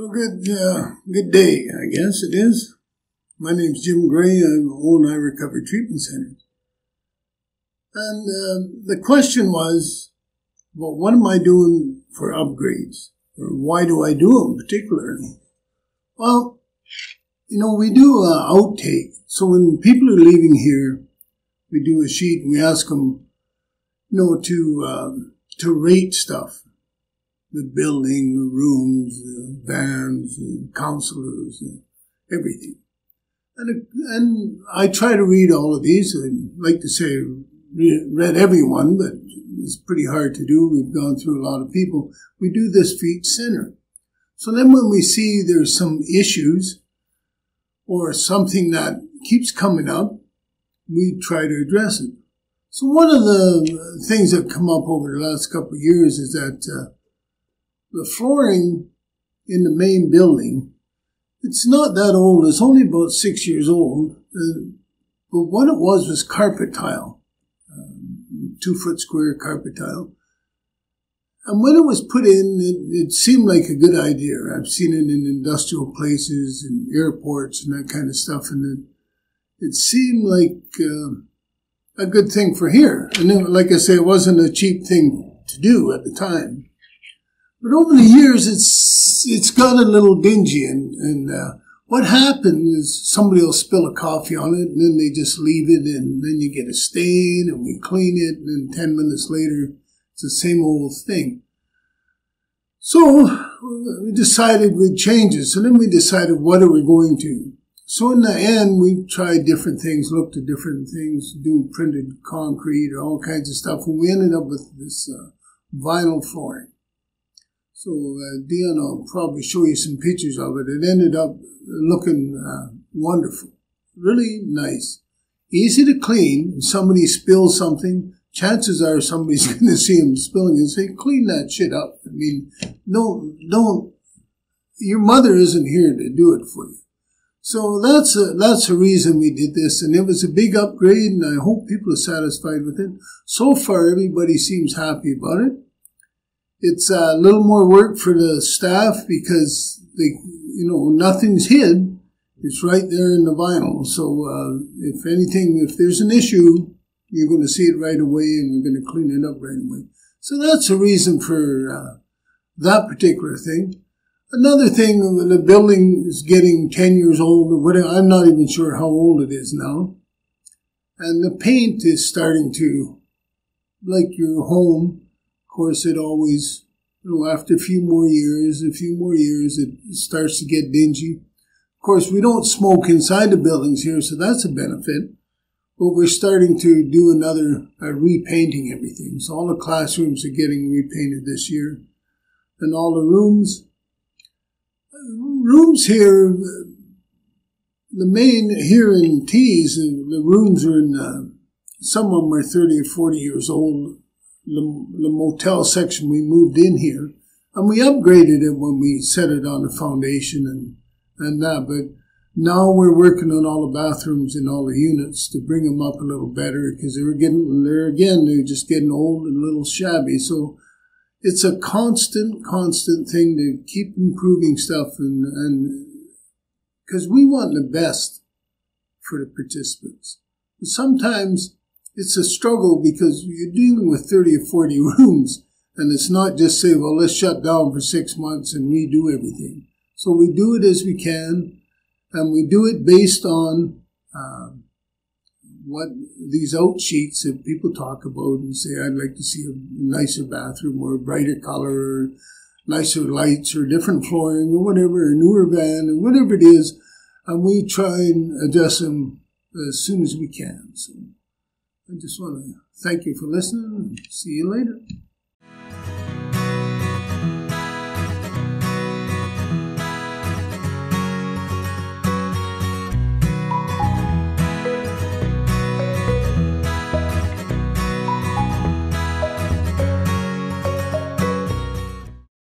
So good day, I guess it is. My name's Jim Gray. I own iRecover treatment centers. And the question was, well, what am I doing for upgrades? Or why do I do them particularly? Well, we do an outtake. So when people are leaving here, we do a sheet and we ask them, to rate stuff. The building, the rooms, the vans, the counselors, everything. And I try to read all of these. I'd like to say read everyone, but it's pretty hard to do. We've gone through a lot of people. We do this for each center. So then when we see there's some issues or something that keeps coming up, we try to address it. So one of the things that come up over the last couple of years is that the flooring in the main building, it's not that old. It's only about 6 years old. But what it was carpet tile, 2-foot square carpet tile. And when it was put in, it seemed like a good idea. I've seen it in industrial places and airports and that kind of stuff. And it seemed like a good thing for here. And then, like I say, it wasn't a cheap thing to do at the time. But over the years, it's got a little dingy, and what happens is somebody will spill a coffee on it, and then they just leave it, and then you get a stain, and we clean it, and then 10 minutes later, it's the same old thing. So we decided we'd change it. So then we decided, what are we going to? So in the end, we tried different things, looked at different things, doing printed concrete or all kinds of stuff, and we ended up with this vinyl flooring. So Dion will probably show you some pictures of it. It ended up looking wonderful, really nice, easy to clean. If somebody spills something, chances are somebody's going to see him spilling and say, "Clean that shit up." I mean, don't. Your mother isn't here to do it for you. So that's the reason we did this, and it was a big upgrade, and I hope people are satisfied with it. So far, everybody seems happy about it. It's a little more work for the staff because nothing's hid. It's right there in the vinyl. So if anything, if there's an issue, you're going to see it right away, and we're going to clean it up right away. So that's the reason for that particular thing. Another thing, the building is getting 10 years old, or whatever. I'm not even sure how old it is now. And the paint is starting to, like your home, of course, it always, after a few more years, it starts to get dingy. Of course, we don't smoke inside the buildings here, so that's a benefit. But we're starting to do another repainting everything. So all the classrooms are getting repainted this year. And all the rooms here, the main here in Tees, the rooms are in, some of them are 30 or 40 years old. The motel section, we moved in here, and we upgraded it when we set it on the foundation and that. But now we're working on all the bathrooms and all the units to bring them up a little better because they're just getting old and a little shabby. So it's a constant thing to keep improving stuff, and because we want the best for the participants. But sometimes it's a struggle because you're dealing with 30 or 40 rooms, and it's not just say, well, let's shut down for 6 months and redo everything. So we do it as we can, and we do it based on what these out sheets that people talk about and say, I'd like to see a nicer bathroom or a brighter color or nicer lights or different flooring or whatever, a newer van or whatever it is, and we try and adjust them as soon as we can. So I just want to thank you for listening and see you later.